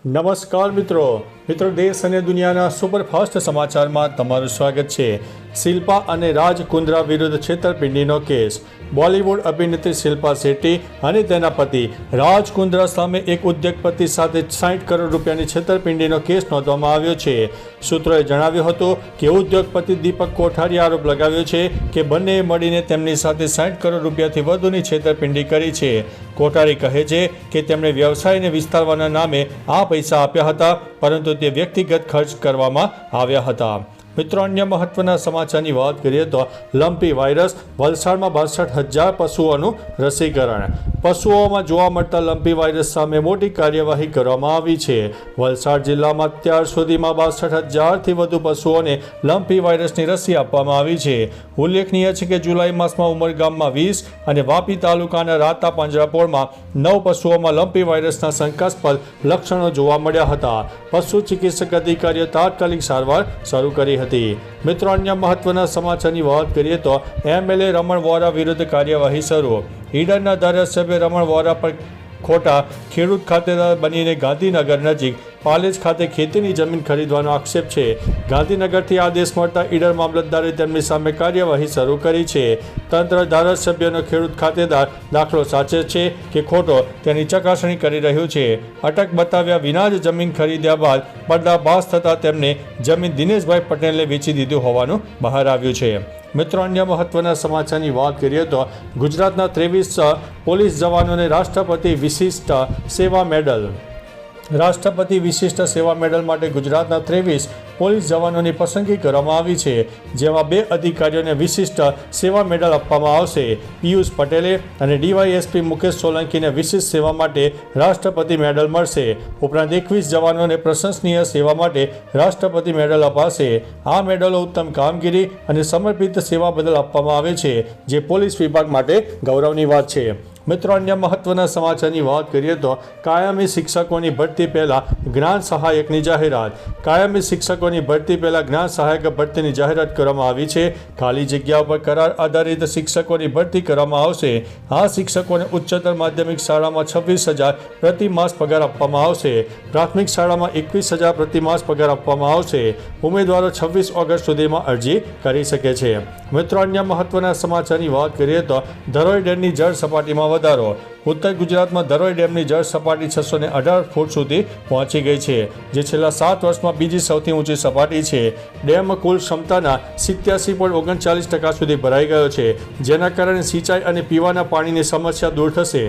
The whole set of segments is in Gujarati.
નમસ્કાર મિત્રો દેશ અને દુનિયાના સુપરફાસ્ટ સમાચારમાં તમારું સ્વાગત છે। શિલ્પા અને રાજ કુંદ્રા વિરુદ્ધ છેતરપિંડીનો કેસ। બોલિવૂડ અભિનેત્રી શિલ્પા શેટ્ટી અને તેના પતિ રાજ કુંદ્રા સામે એક ઉદ્યોગપતિ સાથે 60 કરોડ રૂપિયાની છેતરપિંડીનો કેસ નોંધવામાં આવ્યો છે। સૂત્રોએ જણાવ્યું હતું કે ઉદ્યોગપતિ દીપક કોઠારીએ આરોપ લગાવ્યો છે કે બંનેએ મળીને તેમની સાથે 60 કરોડ રૂપિયાથી વધુની છેતરપિંડી કરી છે। કોઠારી કહે છે કે તેમણે વ્યવસાયને વિસ્તારવાના નામે આ પૈસા આપ્યા હતા, પરંતુ તે વ્યક્તિગત ખર્ચ કરવામાં આવ્યા હતા। મિત્રો, અન્ય મહત્વના સમાચારની વાત કરીએ તો લંપી વાયરસ, વલસાડમાં 62,000 પશુઓનું રસીકરણ। પશુઓમાં જોવા મળતા લંપી વાયરસ સામે મોટી કાર્યવાહી કરવામાં આવી છે। વલસાડ જિલ્લામાં અત્યાર સુધીમાં 62,000થી વધુ પશુઓને લંપી વાયરસની રસી આપવામાં આવી છે। ઉલ્લેખનીય છે કે જુલાઈ માસમાં ઉમરગામમાં 20 અને વાપી તાલુકાના રાતા પાંજરાપોળમાં 9 પશુઓમાં લંપી વાયરસના શંકાસ્પદ લક્ષણો જોવા મળ્યા હતા। પશુ ચિકિત્સક અધિકારીએ તાત્કાલિક સારવાર શરૂ કરી હતી। મિત્રો, અન્ય મહત્વના સમાચારની વાત કરીએ તો એમએલએ રમણ વોરા વિરુદ્ધ કાર્યવાહી શરૂ। ઈડરના ધારાસભ્ય રમણ વોરા પર ખોટા ખેડૂત ખાતેદાર બનીને ગાંધીનગર નજીક પાલેજ ખાતે ખેતીની જમીન ખરીદવાનો આક્ષેપ છે। ગાંધીનગરથી આદેશ મળતા ઈડર મામલતદારે તેમની સામે કાર્યવાહી શરૂ કરી છે। તંત્ર ધારાસભ્યનો ખેડૂત ખાતેદાર દાખલો સાચે છે કે ખોટો તેની ચકાસણી કરી રહ્યું છે। અટક બતાવ્યા વિના જ જમીન ખરીદ્યા બાદ પર્દાફાશ થતાં તેમને જમીન દિનેશભાઈ પટેલને વેચી દીધું હોવાનું બહાર આવ્યું છે। મિત્રો, અન્ય મહત્વના સમાચારની વાત કરીએ તો ગુજરાતના 23 પોલીસ જવાનોને રાષ્ટ્રપતિ વિશિષ્ટ સેવા મેડલ। રાષ્ટ્રપતિ વિશિષ્ટ સેવા મેડલ માટે ગુજરાતના 23 પોલીસ જવાનોની પસંદગી કરવામાં આવી છે, જેમાં 2 અધિકારીઓને વિશિષ્ટ સેવા મેડલ આપવામાં આવશે। પિયુષ પટેલે અને ડીવાયએસપી મુકેશ સોલંકીને વિશિષ્ટ સેવા માટે રાષ્ટ્રપતિ મેડલ મળશે। ઉપરાંત 21 જવાનોને પ્રશંસનીય સેવા માટે રાષ્ટ્રપતિ મેડલ અપાશે। આ મેડલો ઉત્તમ કામગીરી અને સમર્પિત સેવા બદલ આપવામાં આવે છે, જે પોલીસ વિભાગ માટે ગૌરવની વાત છે। મિત્રો, અન્ય મહત્વના સમાચારની વાત કરીએ તો કાયમી શિક્ષકોની ભરતી પહેલા જ્ઞાન સહાયકની જાહેરાત। કાયમી શિક્ષકોની ભરતી પહેલા જ્ઞાન સહાયક ભરતીની જાહેરાત કરવામાં આવી છે। ખાલી જગ્યાઓ પર કરાર આધારિત શિક્ષકોની ભરતી કરવામાં આવશે। આ શિક્ષકોને ઉચ્ચતર માધ્યમિક શાળામાં 26,000 પ્રતિ માસ પગાર આપવામાં આવશે। પ્રાથમિક શાળામાં 21,000 પ્રતિ માસ પગાર આપવામાં આવશે। ઉમેદવારો 26 ઓગસ્ટ સુધીમાં અરજી કરી શકે છે। મિત્રો, અન્ય મહત્વના સમાચારની વાત કરીએ તો ધરોઈ ડેમની જળ સપાટીમાં વધારો। ઉત્તર ગુજરાતમાં ધરોઈ ડેમની જળ સપાટી 618 ફૂટ સુધી પહોંચી ગઈ છે, જે છેલ્લા 7 વર્ષમાં બીજી સૌથી ઊંચી સપાટી છે। ડેમ કુલ ક્ષમતાના 87.39% સુધી ભરાઈ ગયો છે, જેના કારણે સિંચાઈ અને પીવાના પાણીની સમસ્યા દૂર થશે।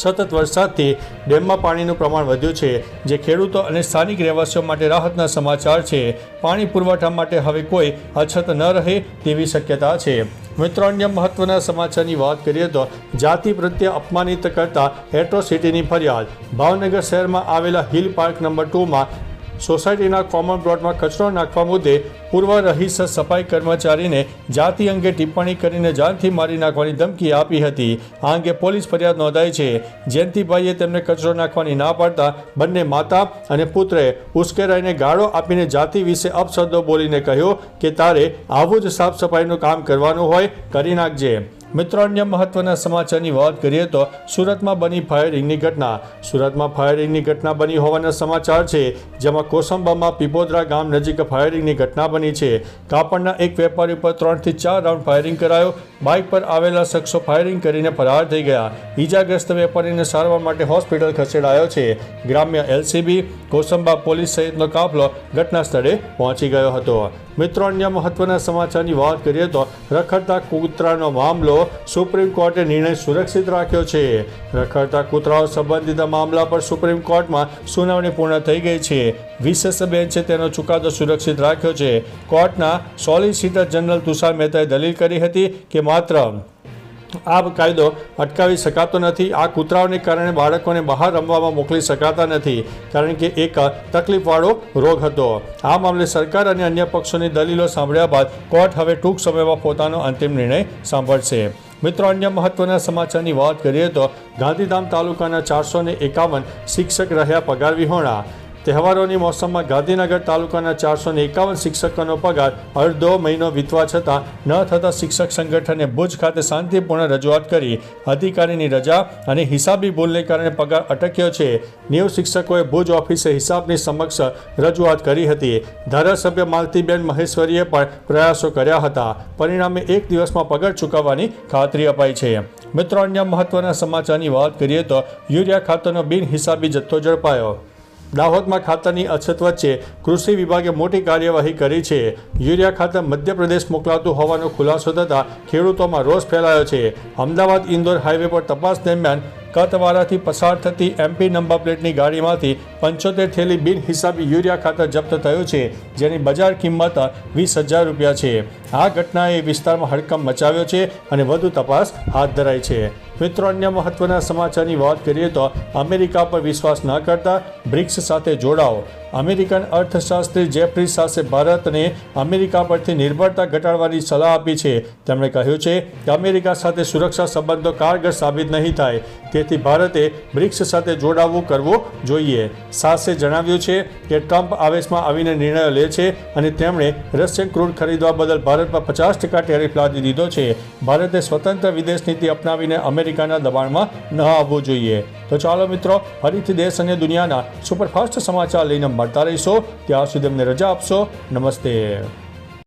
સતત વરસાદથી ડેમમાં પાણીનું પ્રમાણ વધ્યું છે, જે ખેડૂતો અને સ્થાનિક રહેવાસીઓ માટે રાહતના સમાચાર છે। પાણી પુરવઠા માટે હવે કોઈ અછત ન રહે તેવી શક્યતા છે। મિત્રો, અન્ય મહત્વના સમાચારની વાત કરીએ તો જાતિ પ્રત્યે અપમાનિત કરતા એટ્રોસિટીની ફરિયાદ। ભાવનગર શહેરમાં આવેલા હિલ પાર્ક નંબર 2માં સોસાયટીના કોમન પ્લોટમાં કચરો નાખવા મુદ્દે પૂર્વ રહીશ સફાઈ કર્મચારીને જાતિ અંગે ટિપ્પણી કરીને જાનથી મારી નાખવાની ધમકી આપી હતી। આ અંગે પોલીસ ફરિયાદ નોંધાઈ છે। જયંતિભાઈએ તેમને કચરો નાખવાની ના પાડતા બંને માતા અને પુત્રએ ઉશ્કેરાઈને ગાળો આપીને જાતિ વિશે અપશબ્દો બોલીને કહ્યું કે તારે આવું જ સાફ સફાઈનું કામ કરવાનું હોય, કરી નાખજે। મિત્રો, અન્ય મહત્વના સમાચારની વાત કરીએ તો સુરતમાં બની ફાયરિંગની ઘટના। સુરતમાં ફાયરિંગની ઘટના બની હોવાના સમાચાર છે, જેમાં કોસંબામાં પીપોદરા ગામ નજીક ફાયરિંગની ઘટના બની છે। કાપડના એક વેપારી પર 3 થી 4 રાઉન્ડ ફાયરિંગ કરાયો। બાઇક પર આવેલા શખ્સો ફાયરિંગ કરીને ફરાર થઈ ગયા। ઈજાગ્રસ્ત વેપારીને સારવાર માટે હોસ્પિટલ ખસેડાયો છે। ગ્રામ્ય એલસીબી, કોસંબા પોલીસ સહિતનો કાફલો ઘટના સ્થળે પહોંચી ગયો હતો। મિત્રો, અન્ય મહત્વના સમાચારની વાત કરીએ તો રખડતા કૂતરાનો મામલો સુપ્રીમ કોર્ટે નિર્ણય સુરક્ષિત રાખ્યો છે। રખડતા કૂતરાઓ સંબંધિત મામલા પર સુપ્રીમ કોર્ટમાં સુનાવણી પૂર્ણ થઈ ગઈ છે। વિશેષ બેન્ચે તેનો ચુકાદો સુરક્ષિત રાખ્યો છે। કોર્ટના સોલિસિટર જનરલ તુષાર મહેતાએ દલીલ કરી હતી કે માત્ર આ કાયદો અટકાવી શકાતો નથી। આ કૂતરાઓને કારણે બાળકોને બહાર રમવામાં મોકલી શકાતા નથી, કારણ કે એક તકલીફવાળો રોગ હતો। આ મામલે સરકાર અને અન્ય પક્ષોની દલીલો સાંભળ્યા બાદ કોર્ટ હવે ટૂંક સમયમાં પોતાનો અંતિમ નિર્ણય સાંભળશે। મિત્રો, અન્ય મહત્વના સમાચારની વાત કરીએ તો ગાંધીધામ તાલુકાના 451 શિક્ષક રહ્યા પગાર વિહોણા। તહેવારોની મોસમમાં ગાંધીનગર તાલુકાના 451 શિક્ષકોનો પગાર અડધો મહિનો વીતવા છતાં ન થતાં શિક્ષક સંગઠને ભુજ ખાતે શાંતિપૂર્ણ રજૂઆત કરી અધિકારીની રજા અને હિસાબી ભૂલને કારણે પગાર અટક્યો છે. 90 શિક્ષકોએ ભુજ ઓફિસે હિસાબની સમક્ષ રજૂઆત કરી હતી. ધારાસભ્ય માલતીબેન મહેશ્વરીએ પણ પ્રયાસો કર્યા હતા. પરિણામે એક દિવસમાં પગાર ચૂકવવાની ખાતરી અપાઈ છે. મિત્રો, અન્ય મહત્વના સમાચારની વાત કરીએ તો યુરિયા ખાતરનો બિનહિસાબી જથ્થો ઝડપાયો. દાહોદમાં ખાતરની અછત વચ્ચે કૃષિ વિભાગે મોટી કાર્યવાહી કરી છે. યુરિયા ખાતર મધ્યપ્રદેશ મોકલાતું હોવાનો ખુલાસો થતાં ખેડૂતોમાં રોષ ફેલાયો છે. અમદાવાદ ઇન્દોર હાઈવે પર તપાસ દરમિયાન કતવારાથી પસાર થતી MP નંબર પ્લેટની ગાડીમાંથી 75 થેલી બિનહિસાબી યુરિયા ખાતર જપ્ત થયું છે, જેની બજાર કિંમત 20,000 રૂપિયા છે. આ ઘટનાએ વિસ્તારમાં હડકંપ મચાવ્યો છે અને વધુ તપાસ હાથ ધરાઈ છે. મિત્રો, અન્ય મહત્વના સમાચારની વાત કરીએ તો અમેરિકા પર વિશ્વાસ ન કરતા બ્રિક્સ સાથે જોડાઓ. અમેરિકન અર્થશાસ્ત્રી જેફરી સાસે ભારતને અમેરિકા પરથી નિર્ભરતા ઘટાડવાની સલાહ આપી છે. તેમણે કહ્યું છે કે અમેરિકા સાથે સુરક્ષા સંબંધો કારગર સાબિત નહીં થાય, તેથી ભારતે બ્રિક્સ સાથે જોડાવું કરવું જોઈએ. સાસે જણાવ્યું છે કે ટ્રમ્પ આવેશમાં આવીને નિર્ણયો લે છે અને તેમણે રશિયન ક્રૂડ ખરીદવા બદલ ભારત પર 50% ટેરિફ લાદી દીધો છે. ભારતે સ્વતંત્ર વિદેશ નીતિ અપનાવીને અમેરિકાના દબાણમાં ન આવવું જોઈએ. તો ચાલો મિત્રો, ફરીથી દેશ અને દુનિયાના સુપરફાસ્ટ સમાચાર લઈને મળતા રહીશો. ત્યાં સુધી અમને રજા આપશો. નમસ્તે.